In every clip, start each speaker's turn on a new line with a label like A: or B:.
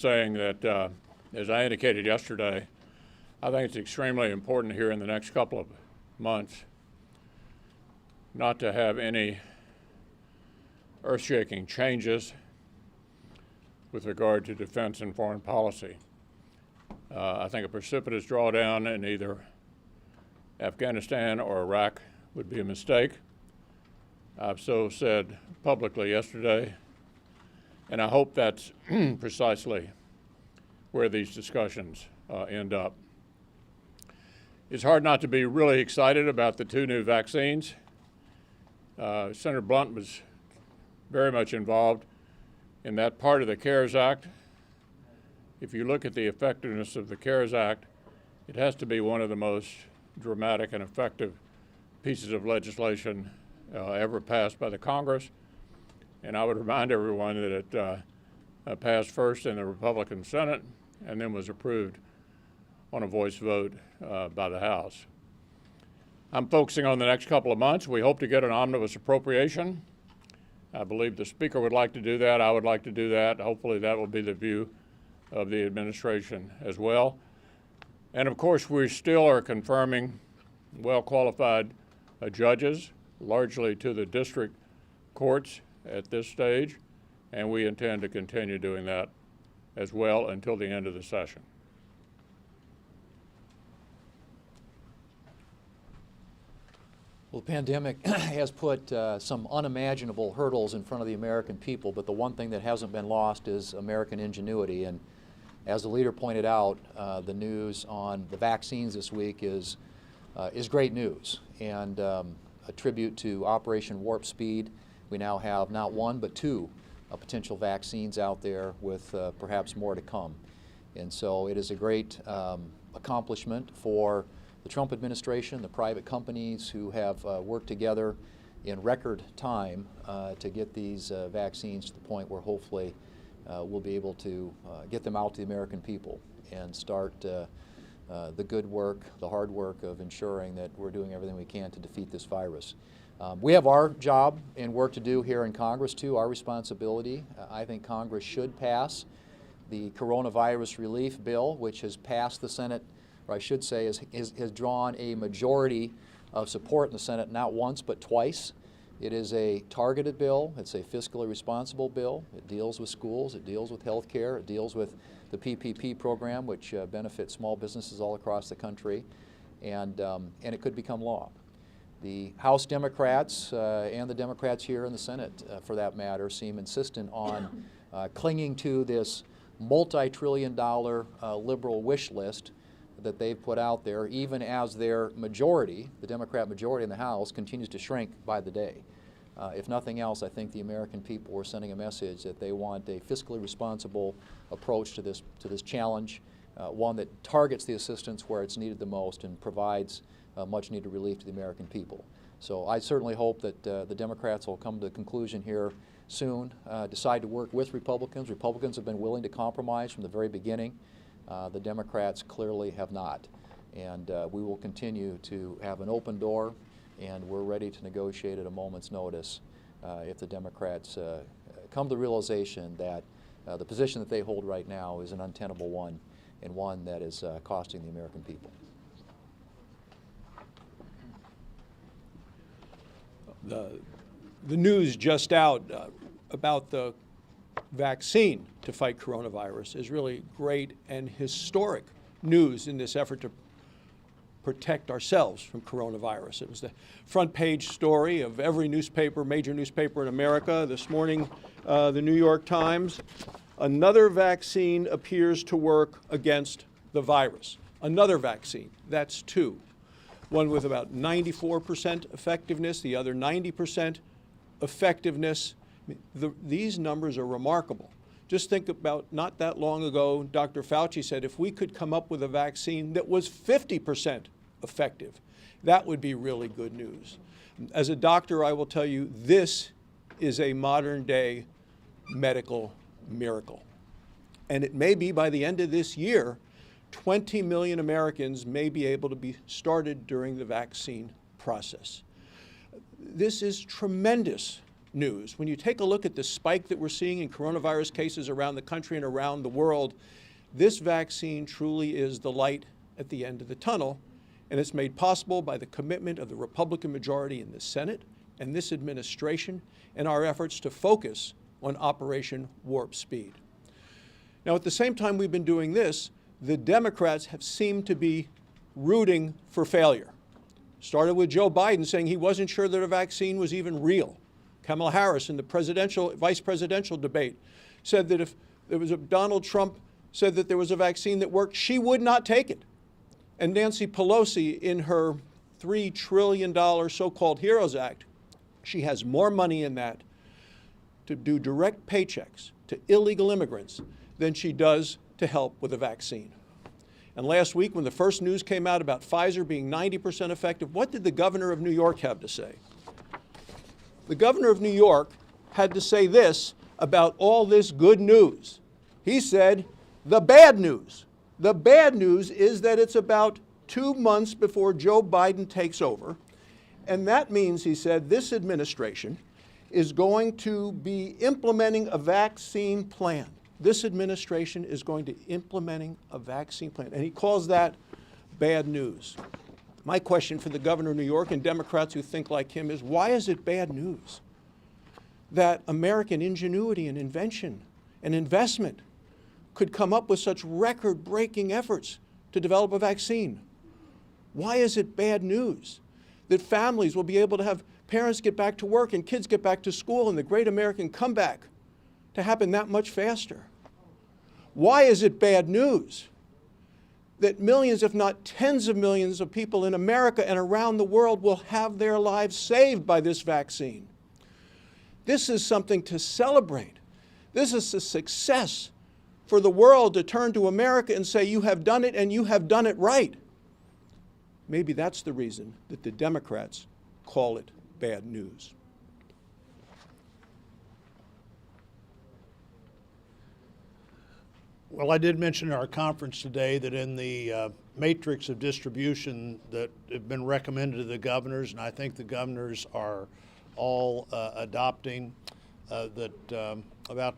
A: saying that, as I indicated yesterday, I think it's extremely important here in the next couple of months not to have any earth-shaking changes with regard to defense and foreign policy. I think a precipitous drawdown in either Afghanistan or Iraq would be a mistake. I've so said publicly yesterday, and I hope that's precisely where these discussions end up. It's hard not to be really excited about the two new vaccines. Senator Blunt was very much involved in that part of the CARES Act. If you look at the effectiveness of the CARES Act, it has to be one of the most dramatic and effective pieces of legislation ever passed by the Congress. And I would remind everyone that it passed first in the Republican Senate and then was approved on a voice vote by the House. I'm focusing on the next couple of months. We hope to get an omnibus appropriation. I believe the Speaker would like to do that. I would like to do that. Hopefully that will be the view of the administration as well. And of course, we still are confirming well-qualified judges, largely to the district courts at this stage, and we intend to continue doing that as well until the end of the session.
B: Well, the pandemic has put some unimaginable hurdles in front of the American people, but the one thing that hasn't been lost is American ingenuity. And as the leader pointed out, the news on the vaccines this week is great news. And a tribute to Operation Warp Speed, we now have not one but two potential vaccines out there with perhaps more to come. And so it is a great accomplishment for the Trump administration, the private companies who have worked together in record time to get these vaccines to the point where hopefully we'll be able to get them out to the American people and start the good work, the hard work of ensuring that we're doing everything we can to defeat this virus. We have our job and work to do here in Congress too, our responsibility. I think Congress should pass the coronavirus relief bill, which has passed the Senate, or I should say has drawn a majority of support in the Senate not once but twice. It is a targeted bill. It's a fiscally responsible bill. It deals with schools. It deals with health care. It deals with the PPP program, which benefits small businesses all across the country, and it could become law. The House Democrats and the Democrats here in the Senate, for that matter, seem insistent on clinging to this multi-trillion-dollar liberal wish list that they've put out there, even as their majority, the Democrat majority in the House, continues to shrink by the day. If nothing else, I think the American people are sending a message that they want a fiscally responsible approach to this challenge, one that targets the assistance where it's needed the most and provides much needed relief to the American people. So I certainly hope that the Democrats will come to a conclusion here soon, decide to work with Republicans. Republicans have been willing to compromise from the very beginning. The Democrats clearly have not. And we will continue to have an open door, and we're ready to negotiate at a moment's notice if the Democrats come to the realization that the position that they hold right now is an untenable one and one that is costing the American people.
C: The news just out about the vaccine to fight coronavirus is really great and historic news in this effort to protect ourselves from coronavirus. It was the front page story of every newspaper, major newspaper in America this morning, the New York Times. Another vaccine appears to work against the virus. Another vaccine, that's two. One with about 94% effectiveness, the other 90% effectiveness. These numbers are remarkable. Just think about not that long ago, Dr. Fauci said if we could come up with a vaccine that was 50% effective, that would be really good news. As a doctor, I will tell you, this is a modern day medical miracle. And it may be by the end of this year, 20 million Americans may be able to be started during the vaccine process. This is tremendous news. When you take a look at the spike that we're seeing in coronavirus cases around the country and around the world, this vaccine truly is the light at the end of the tunnel, and it's made possible by the commitment of the Republican majority in the Senate and this administration and our efforts to focus on Operation Warp Speed. Now, at the same time we've been doing this, the Democrats have seemed to be rooting for failure. Started with Joe Biden saying he wasn't sure that a vaccine was even real. Kamala Harris in the vice presidential debate said that if there was Donald Trump said that there was a vaccine that worked, she would not take it. And Nancy Pelosi, in her $3 trillion so-called HEROES Act, she has more money in that to do direct paychecks to illegal immigrants than she does to help with a vaccine. And last week, when the first news came out about Pfizer being 90% effective, what did the governor of New York have to say? The governor of New York had to say this about all this good news. He said, the bad news. The bad news is that it's about 2 months before Joe Biden takes over. And that means, he said, this administration is going to be implementing a vaccine plan. This administration is going to implementing a vaccine plan. And he calls that bad news. My question for the governor of New York and Democrats who think like him is, why is it bad news that American ingenuity and invention and investment could come up with such record-breaking efforts to develop a vaccine? Why is it bad news that families will be able to have parents get back to work and kids get back to school and the great American comeback to happen that much faster? Why is it bad news that millions, if not tens of millions of people in America and around the world will have their lives saved by this vaccine? This is something to celebrate. This is a success for the world to turn to America and say, you have done it and you have done it right. Maybe that's the reason that the Democrats call it bad news.
D: Well, I did mention in our conference today that in the matrix of distribution that have been recommended to the governors, and I think the governors are all adopting, that about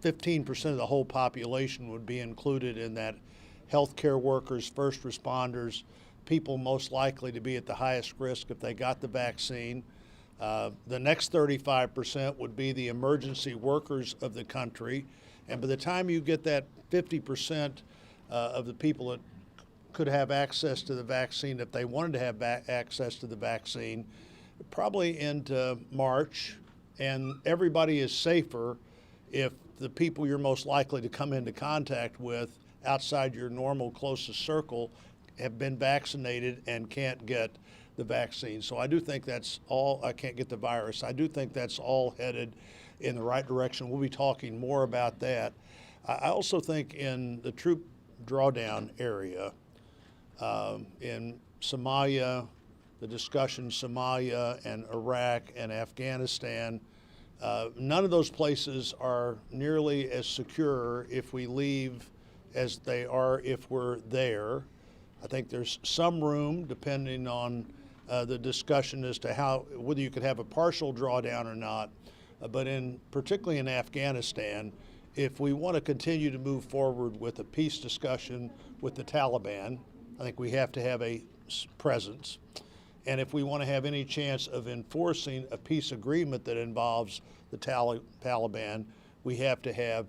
D: 15% of the whole population would be included in that: healthcare workers, first responders, people most likely to be at the highest risk if they got the vaccine. The next 35% would be the emergency workers of the country. And by the time you get that 50% of the people that could have access to the vaccine, if they wanted to have access to the vaccine, probably into March, and everybody is safer if the people you're most likely to come into contact with outside your normal closest circle have been vaccinated and can't get the vaccine. So I do think that's all, I can't get the virus. I do think that's all headed in the right direction. We'll be talking more about that. I also think in the troop drawdown area, in Somalia, the discussion Somalia and Iraq and Afghanistan, none of those places are nearly as secure if we leave as they are if we're there. I think there's some room, depending on the discussion as to whether you could have a partial drawdown or not. But particularly in Afghanistan, if we want to continue to move forward with a peace discussion with the Taliban, I think we have to have a presence. And if we want to have any chance of enforcing a peace agreement that involves the Taliban, we have to have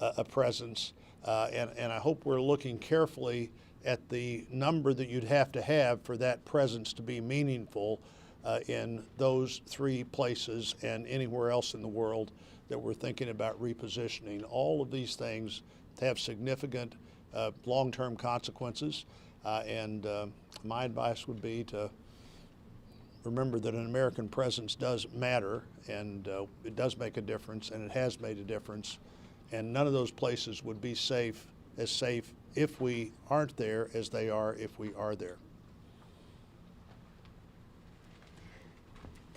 D: a presence. And I hope we're looking carefully at the number that you'd have to have for that presence to be meaningful in those three places and anywhere else in the world that we're thinking about repositioning. All of these things have significant long-term consequences, and my advice would be to remember that an American presence does matter, and it does make a difference, and it has made a difference, and none of those places would be safe if we aren't there as they are if we are there.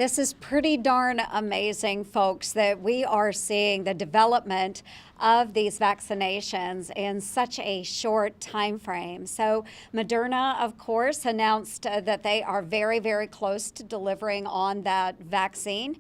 E: This is pretty darn amazing, folks, that we are seeing the development of these vaccinations in such a short time frame. So Moderna, of course, announced that they are very, very close to delivering on that vaccine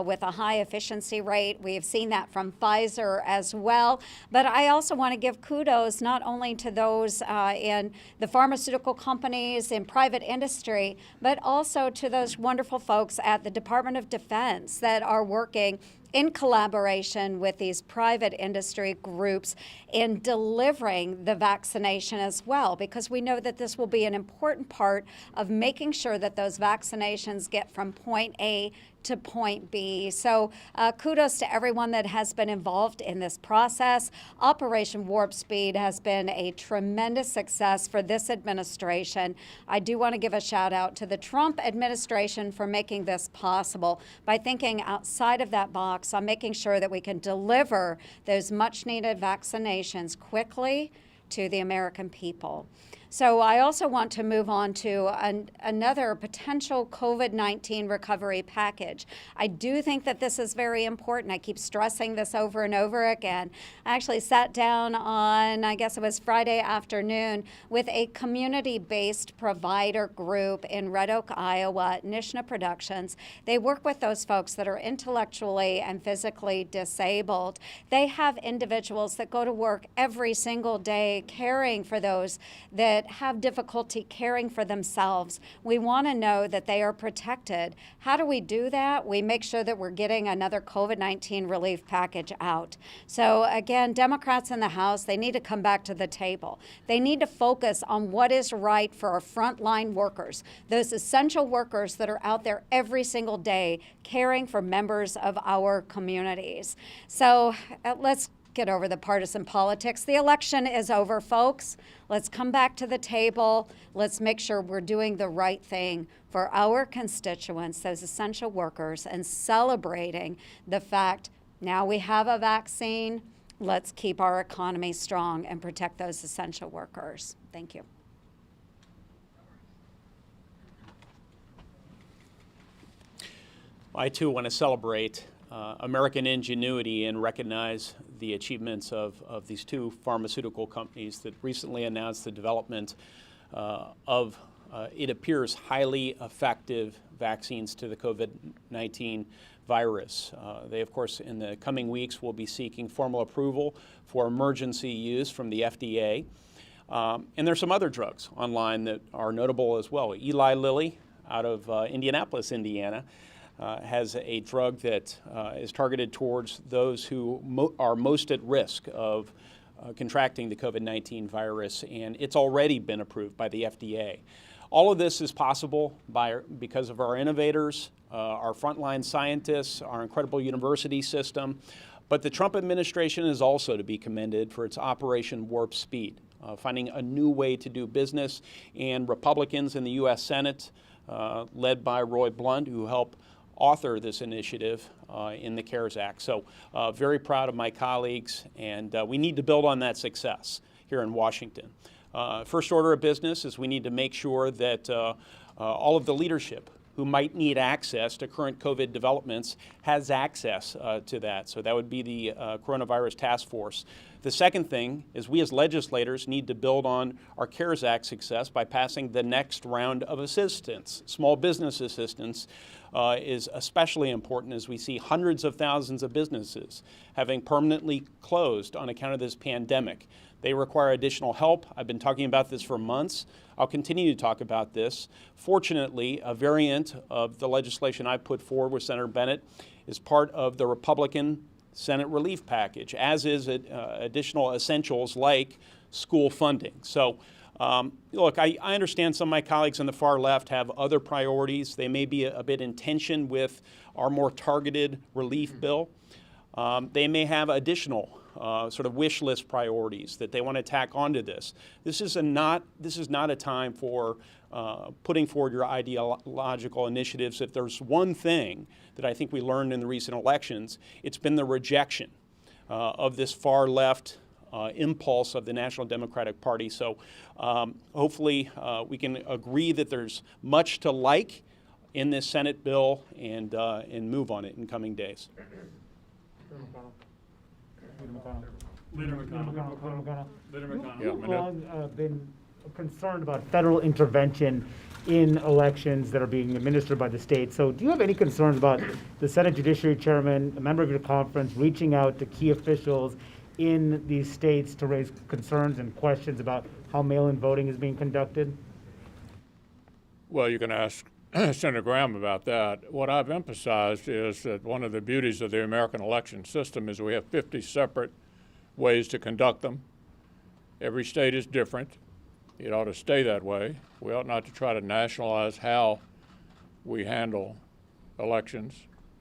E: with a high efficiency rate. We have seen that from Pfizer as well. But I also want to give kudos not only to those in the pharmaceutical companies, in private industry, but also to those wonderful folks at the Department of Defense that are working in collaboration with these private industry groups in delivering the vaccination as well, because we know that this will be an important part of making sure that those vaccinations get from point A to point B. So kudos to everyone that has been involved in this process. Operation Warp Speed has been a tremendous success for this administration. I do want to give a shout out to the Trump administration for making this possible by thinking outside of that box on making sure that we can deliver those much needed vaccinations quickly to the American people. So I also want to move on to another potential COVID-19 recovery package. I do think that this is very important. I keep stressing this over and over again. I actually sat down on, I guess it was Friday afternoon, with a community-based provider group in Red Oak, Iowa, Nishna Productions. They work with those folks that are intellectually and physically disabled. They have individuals that go to work every single day caring for those that have difficulty caring for themselves. We want to know that they are protected. How do we do that? We make sure that we're getting another COVID-19 relief package out. So again, Democrats in the House, they need to come back to the table. They need to focus on what is right for our frontline workers, those essential workers that are out there every single day caring for members of our communities. So let's get over the partisan politics. The election is over, folks. Let's come back to the table. Let's make sure we're doing the right thing for our constituents, those essential workers, and celebrating the fact now we have a vaccine. Let's keep our economy strong and protect those essential workers. Thank you.
F: I too want to celebrate American ingenuity and recognize the achievements of these two pharmaceutical companies that recently announced the development of, it appears, highly effective vaccines to the COVID-19 virus. They, of course, in the coming weeks will be seeking formal approval for emergency use from the FDA. And there's some other drugs online that are notable as well. Eli Lilly out of Indianapolis, Indiana, has a drug that is targeted towards those who are most at risk of contracting the COVID-19 virus, and it's already been approved by the FDA. All of this is possible because of our innovators, our frontline scientists, our incredible university system, but the Trump administration is also to be commended for its Operation Warp Speed, finding a new way to do business, and Republicans in the U.S. Senate, led by Roy Blunt, who helped author this initiative in the CARES Act. So very proud of my colleagues, and we need to build on that success here in Washington. First order of business is we need to make sure that all of the leadership who might need access to current COVID developments has access to that. So that would be the Coronavirus Task Force. The second thing is we as legislators need to build on our CARES Act success by passing the next round of assistance. Small business assistance is especially important as we see hundreds of thousands of businesses having permanently closed on account of this pandemic. They require additional help. I've been talking about this for months. I'll continue to talk about this. Fortunately, a variant of the legislation I put forward with Senator Bennett is part of the Republican Senate relief package, as is additional essentials like school funding. So look, I understand some of my colleagues on the far left have other priorities. They may be a bit in tension with our more targeted relief bill. They may have additional sort of wish list priorities that they want to tack onto this. This is not a time for putting forward your ideological initiatives. If there's one thing that I think we learned in the recent elections, it's been the rejection of this far left impulse of the National Democratic Party. So hopefully we can agree that there's much to like in this Senate bill and move on it in coming days.
A: Yeah,
G: long been concerned about federal intervention in elections that are being administered by the state. So do you have any concerns about the Senate Judiciary Chairman, a member of your conference, reaching out to key officials in these states to raise concerns and questions about how mail-in voting is being conducted?
A: Well, you can ask Senator Graham about that. What I've emphasized is that one of the beauties of the American election system is we have 50 separate ways to conduct them. Every state is different. It ought to stay that way. We ought not to try to nationalize how we handle elections.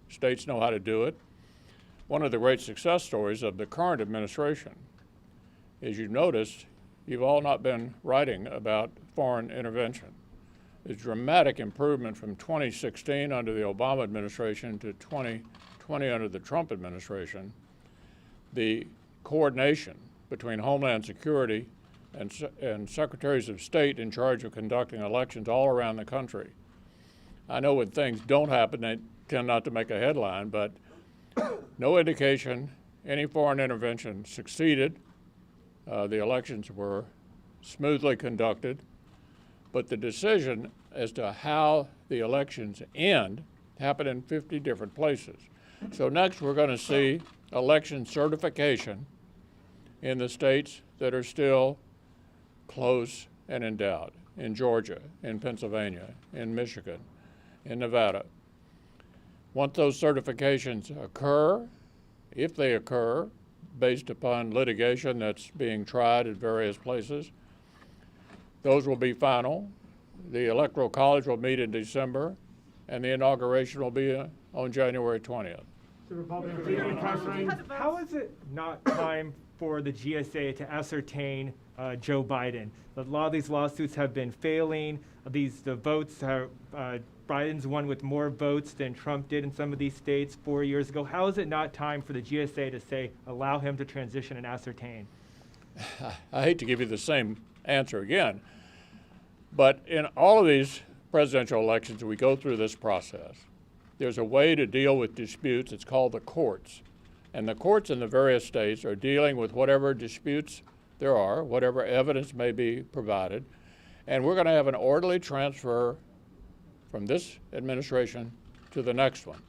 A: States know how to do it. One of the great success stories of the current administration is, you noticed, you've all not been writing about foreign intervention. There's dramatic improvement from 2016 under the Obama administration to 2020 under the Trump administration. The coordination between Homeland Security and secretaries of state in charge of conducting elections all around the country. I know when things don't happen, they tend not to make a headline, but no indication any foreign intervention succeeded. The elections were smoothly conducted, but the decision as to how the elections end happened in 50 different places. So next we're going to see election certification in the states that are still close and in doubt, in Georgia, in Pennsylvania, in Michigan, in Nevada. Once those certifications occur, if they occur, based upon litigation that's being tried at various places, those will be final. The Electoral College will meet in December, and the inauguration will be on January 20th.
G: How is it not time for the GSA to ascertain Joe Biden? A lot of these lawsuits have been failing. The votes are, Biden's won with more votes than Trump did in some of these states 4 years ago. How is it not time for the GSA to say, allow him to transition and ascertain?
A: I hate to give you the same answer again, but in all of these presidential elections, we go through this process. There's a way to deal with disputes. It's called the courts. And the courts in the various states are dealing with whatever disputes there are, whatever evidence may be provided. And we're going to have an orderly transfer from this administration to the next one.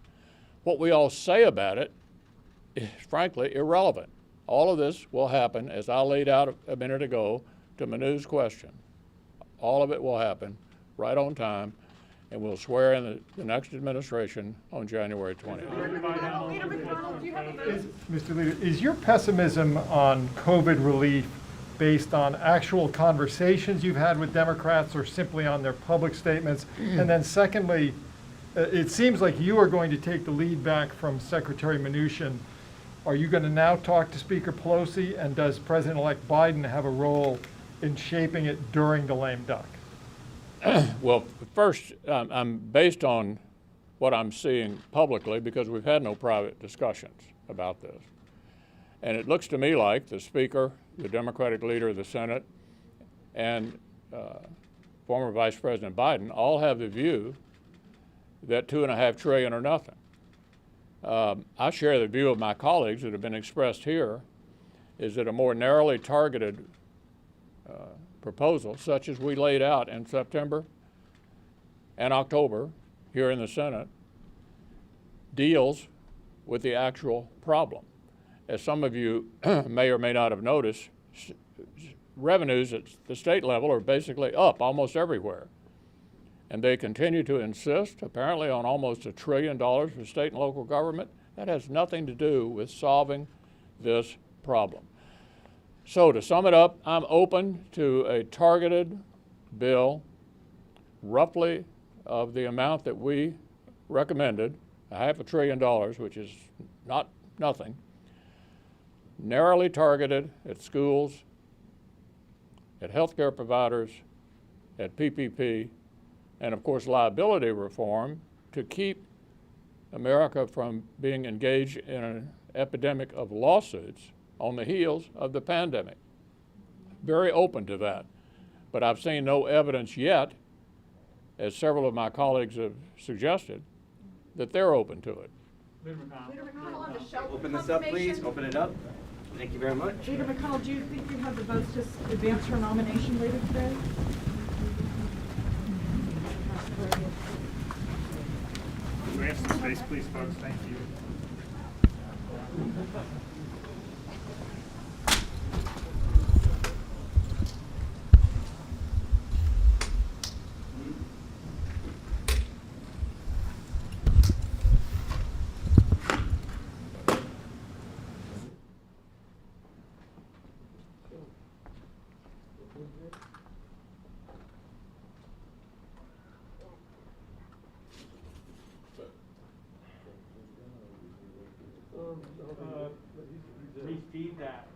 A: What we all say about it is frankly irrelevant. All of this will happen, as I laid out a minute ago to Manu's question. All of it will happen right on time, and we'll swear in the next administration on January 20th.
H: Mr. Leader, is your pessimism on COVID relief based on actual conversations you've had with Democrats or simply on their public statements? And then secondly, it seems like you are going to take the lead back from Secretary Mnuchin. Are you going to now talk to Speaker Pelosi, and does President-elect Biden have a role in shaping it during the lame duck?
A: Well, first, I'm based on what I'm seeing publicly, because we've had no private discussions about this. And it looks to me like the Speaker, the Democratic leader of the Senate, and former Vice President Biden all have the view that $2.5 trillion or nothing. I share the view of my colleagues that have been expressed here, is that a more narrowly targeted proposal, such as we laid out in September and October here in the Senate, deals with the actual problem. As some of you may or may not have noticed, revenues at the state level are basically up almost everywhere. And they continue to insist, apparently, on almost $1 trillion for state and local government. That has nothing to do with solving this problem. So to sum it up, I'm open to a targeted bill, roughly of the amount that we recommended, $500 billion, which is not nothing, narrowly targeted at schools, at healthcare providers, at PPP, and of course liability reform to keep America from being engaged in an epidemic of lawsuits on the heels of the pandemic. Very open to that. But I've seen no evidence yet as several of my colleagues have suggested, that they're open to it.
I: Leader McConnell, on the shelter
J: Open this up, please.
I: confirmation.
J: Open it up. Thank you very much.
I: Leader McConnell, do you think you have the votes to advance her nomination later today?
H: We have some space, please, folks. Thank you.
G: Refeed that.